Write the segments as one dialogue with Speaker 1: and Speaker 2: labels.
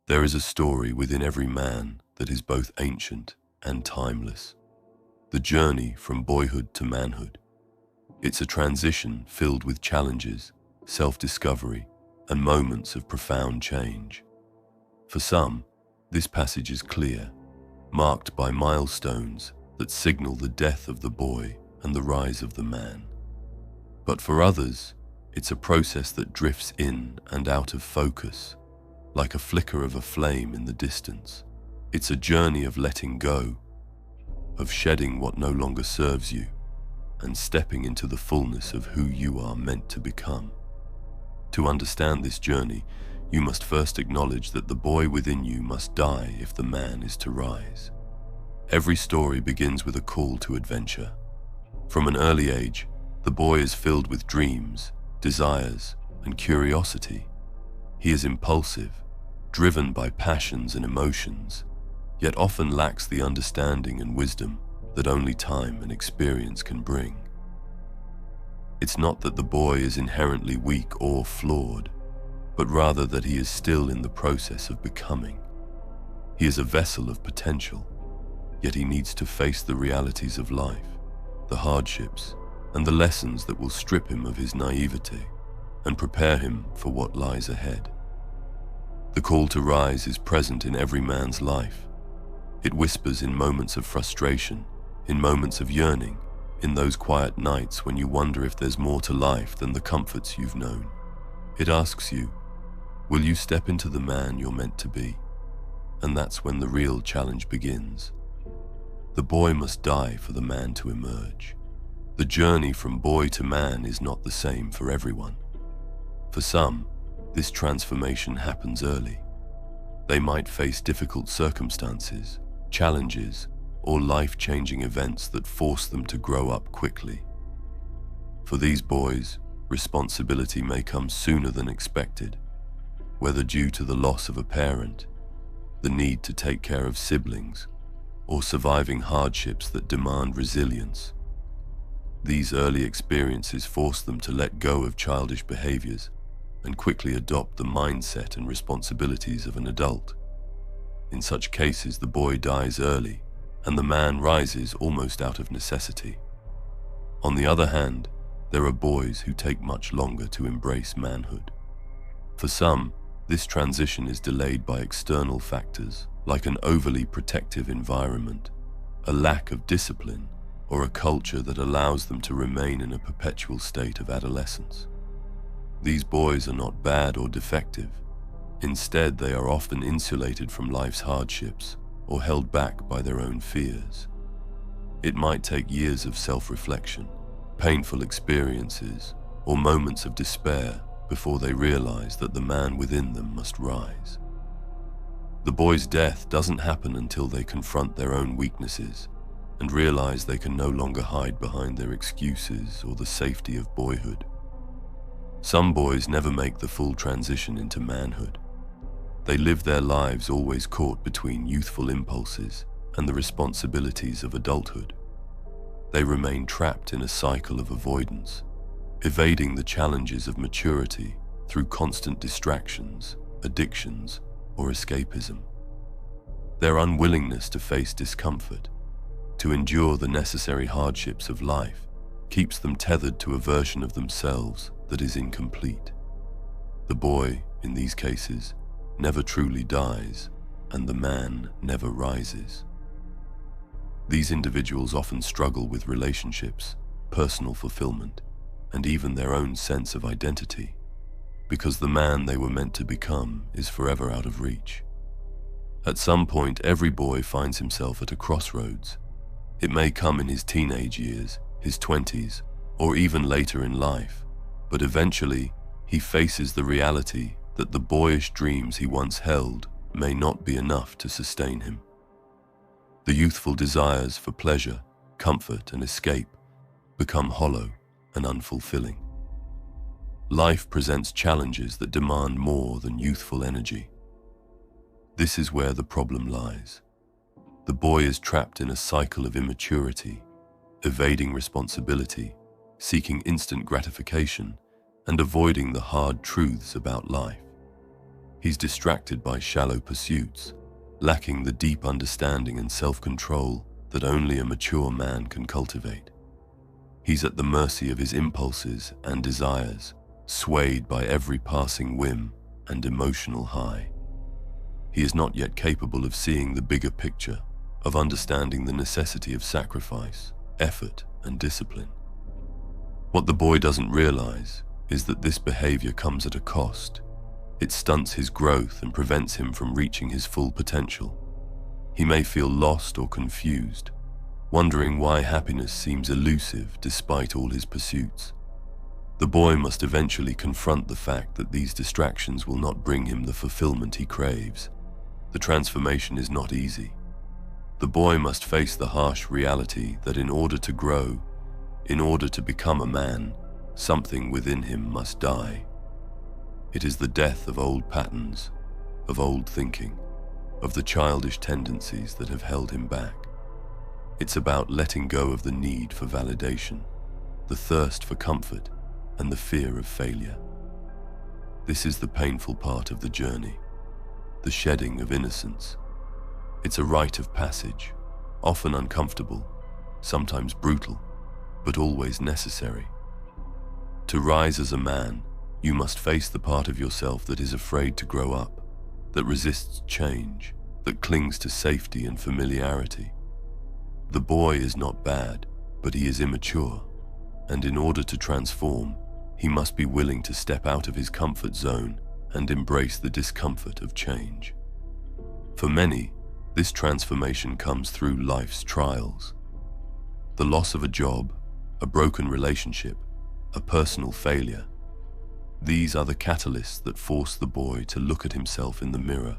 Speaker 1: There is a story within every man that is both ancient and timeless. The journey from boyhood to manhood. It's a transition filled with challenges, self-discovery, and moments of profound change. For some, this passage is clear, marked by milestones that signal the death of the boy and the rise of the man. But for others, it's a process that drifts in and out of focus, like a flicker of a flame in the distance. It's a journey of letting go, of shedding what no longer serves you, and stepping into the fullness of who you are meant to become. To understand this journey, you must first acknowledge that the boy within you must die if the man is to rise. Every story begins with a call to adventure. From an early age, the boy is filled with dreams, desires, and curiosity. He is impulsive, driven by passions and emotions, yet often lacks the understanding and wisdom that only time and experience can bring. It's not that the boy is inherently weak or flawed, but rather that he is still in the process of becoming. He is a vessel of potential, yet he needs to face the realities of life, the hardships, and the lessons that will strip him of his naivety and prepare him for what lies ahead. The call to rise is present in every man's life. It whispers in moments of frustration, in moments of yearning, in those quiet nights when you wonder if there's more to life than the comforts you've known. It asks you, will you step into the man you're meant to be? And that's when the real challenge begins. The boy must die for the man to emerge. The journey from boy to man is not the same for everyone. For some, this transformation happens early. They might face difficult circumstances, challenges, or life-changing events that force them to grow up quickly. For these boys, responsibility may come sooner than expected, whether due to the loss of a parent, the need to take care of siblings, or surviving hardships that demand resilience. These early experiences force them to let go of childish behaviors and quickly adopt the mindset and responsibilities of an adult. In such cases, the boy dies early, and the man rises almost out of necessity. On the other hand, there are boys who take much longer to embrace manhood. For some, this transition is delayed by external factors, like an overly protective environment, a lack of discipline, or a culture that allows them to remain in a perpetual state of adolescence. These boys are not bad or defective. Instead, they are often insulated from life's hardships or held back by their own fears. It might take years of self-reflection, painful experiences, or moments of despair before they realize that the man within them must rise. The boy's death doesn't happen until they confront their own weaknesses and realize they can no longer hide behind their excuses or the safety of boyhood. Some boys never make the full transition into manhood. They live their lives always caught between youthful impulses and the responsibilities of adulthood. They remain trapped in a cycle of avoidance, evading the challenges of maturity through constant distractions, addictions, or escapism. Their unwillingness to face discomfort, to endure the necessary hardships of life, keeps them tethered to a version of themselves that is incomplete. The boy, in these cases, never truly dies, and the man never rises. These individuals often struggle with relationships, personal fulfillment, and even their own sense of identity, because the man they were meant to become is forever out of reach. At some point, every boy finds himself at a crossroads. It may come in his teenage years, his 20s, or even later in life, but eventually he faces the reality that the boyish dreams he once held may not be enough to sustain him. The youthful desires for pleasure, comfort, and escape become hollow and unfulfilling. Life presents challenges that demand more than youthful energy. This is where the problem lies. The boy is trapped in a cycle of immaturity, evading responsibility, seeking instant gratification, and avoiding the hard truths about life. He's distracted by shallow pursuits, lacking the deep understanding and self-control that only a mature man can cultivate. He's at the mercy of his impulses and desires, swayed by every passing whim and emotional high. He is not yet capable of seeing the bigger picture, of understanding the necessity of sacrifice, effort, and discipline. What the boy doesn't realize is that this behavior comes at a cost. It stunts his growth and prevents him from reaching his full potential. He may feel lost or confused, wondering why happiness seems elusive despite all his pursuits. The boy must eventually confront the fact that these distractions will not bring him the fulfillment he craves. The transformation is not easy. The boy must face the harsh reality that in order to grow, in order to become a man, something within him must die. It is the death of old patterns, of old thinking, of the childish tendencies that have held him back. It's about letting go of the need for validation, the thirst for comfort, and the fear of failure. This is the painful part of the journey, the shedding of innocence. It's a rite of passage, often uncomfortable, sometimes brutal, but always necessary. To rise as a man, you must face the part of yourself that is afraid to grow up, that resists change, that clings to safety and familiarity. The boy is not bad, but he is immature, and in order to transform, he must be willing to step out of his comfort zone and embrace the discomfort of change. For many, this transformation comes through life's trials. The loss of a job, a broken relationship, a personal failure. These are the catalysts that force the boy to look at himself in the mirror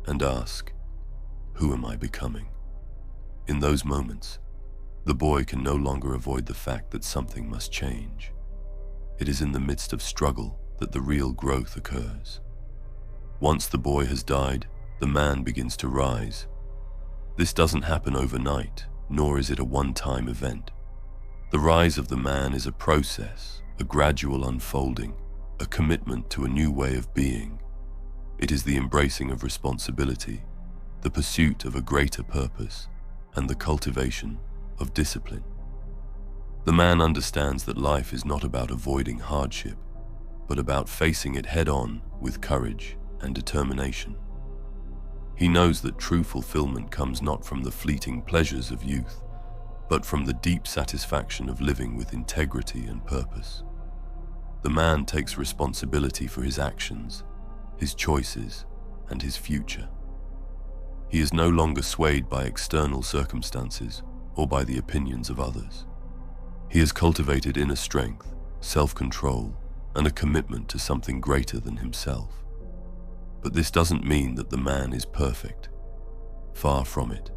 Speaker 1: and ask, "Who am I becoming?" In those moments, the boy can no longer avoid the fact that something must change. It is in the midst of struggle that the real growth occurs. Once the boy has died, the man begins to rise. This doesn't happen overnight, nor is it a one-time event. The rise of the man is a process, a gradual unfolding, a commitment to a new way of being. It is the embracing of responsibility, the pursuit of a greater purpose, and the cultivation of discipline. The man understands that life is not about avoiding hardship, but about facing it head-on with courage and determination. He knows that true fulfillment comes not from the fleeting pleasures of youth, but from the deep satisfaction of living with integrity and purpose. The man takes responsibility for his actions, his choices, and his future. He is no longer swayed by external circumstances or by the opinions of others. He has cultivated inner strength, self-control, and a commitment to something greater than himself. But this doesn't mean that the man is perfect. Far from it.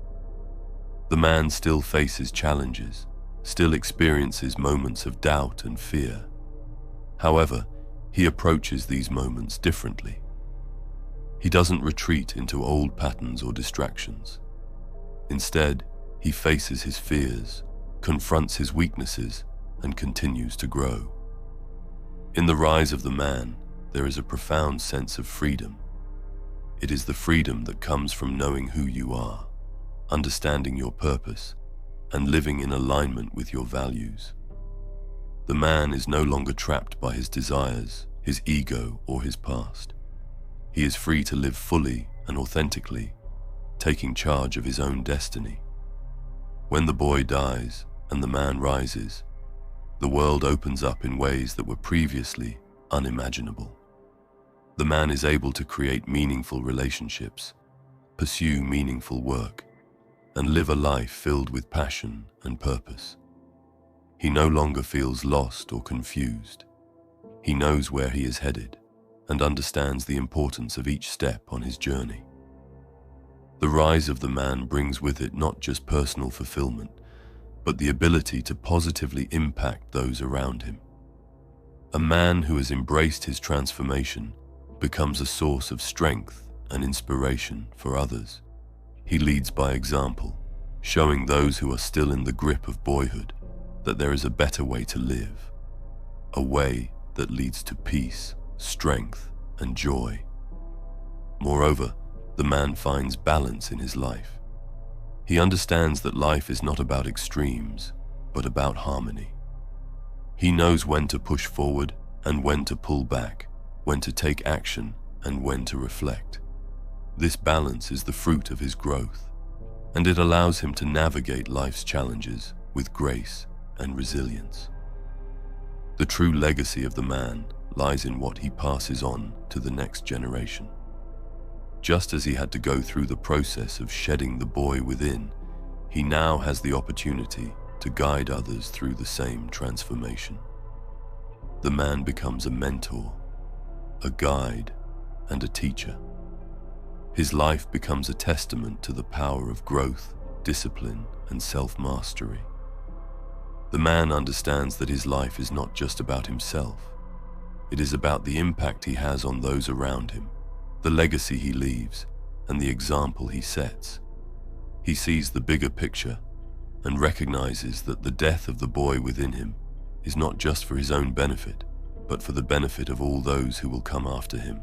Speaker 1: The man still faces challenges, still experiences moments of doubt and fear. However, he approaches these moments differently. He doesn't retreat into old patterns or distractions. Instead, he faces his fears, confronts his weaknesses, and continues to grow. In the rise of the man, there is a profound sense of freedom. It is the freedom that comes from knowing who you are, understanding your purpose, and living in alignment with your values. The man is no longer trapped by his desires, his ego, or his past. He is free to live fully and authentically, taking charge of his own destiny. When the boy dies and the man rises, the world opens up in ways that were previously unimaginable. The man is able to create meaningful relationships, pursue meaningful work, and live a life filled with passion and purpose. He no longer feels lost or confused. He knows where he is headed and understands the importance of each step on his journey. The rise of the man brings with it not just personal fulfillment, but the ability to positively impact those around him. A man who has embraced his transformation becomes a source of strength and inspiration for others. He leads by example, showing those who are still in the grip of boyhood that there is a better way to live, a way that leads to peace, strength, and joy. Moreover, the man finds balance in his life. He understands that life is not about extremes, but about harmony. He knows when to push forward and when to pull back, when to take action and when to reflect. This balance is the fruit of his growth, and it allows him to navigate life's challenges with grace and resilience. The true legacy of the man lies in what he passes on to the next generation. Just as he had to go through the process of shedding the boy within, he now has the opportunity to guide others through the same transformation. The man becomes a mentor, a guide, and a teacher. His life becomes a testament to the power of growth, discipline, and self-mastery. The man understands that his life is not just about himself. It is about the impact he has on those around him, the legacy he leaves, and the example he sets. He sees the bigger picture and recognizes that the death of the boy within him is not just for his own benefit, but for the benefit of all those who will come after him.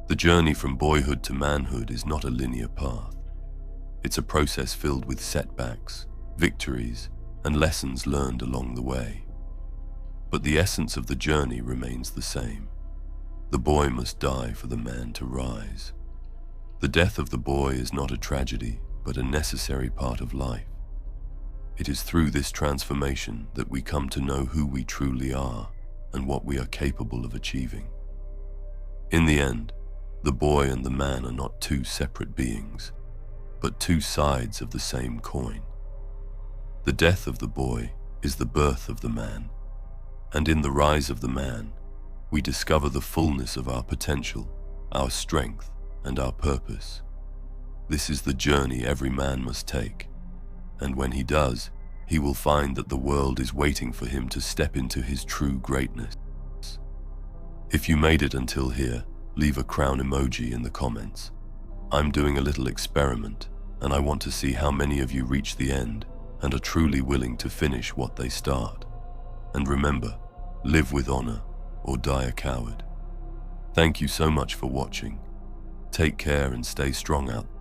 Speaker 1: The journey from boyhood to manhood is not a linear path. It's a process filled with setbacks, victories, and lessons learned along the way. But the essence of the journey remains the same. The boy must die for the man to rise. The death of the boy is not a tragedy, but a necessary part of life. It is through this transformation that we come to know who we truly are and what we are capable of achieving. In the end, the boy and the man are not two separate beings, but two sides of the same coin. The death of the boy is the birth of the man, and in the rise of the man, we discover the fullness of our potential, our strength, and our purpose. This is the journey every man must take, and when he does, he will find that the world is waiting for him to step into his true greatness. If you made it until here, leave a crown emoji in the comments. I'm doing a little experiment, and I want to see how many of you reach the end and are truly willing to finish what they start. And remember, live with honor or die a coward. Thank you so much for watching. Take care and stay strong out there.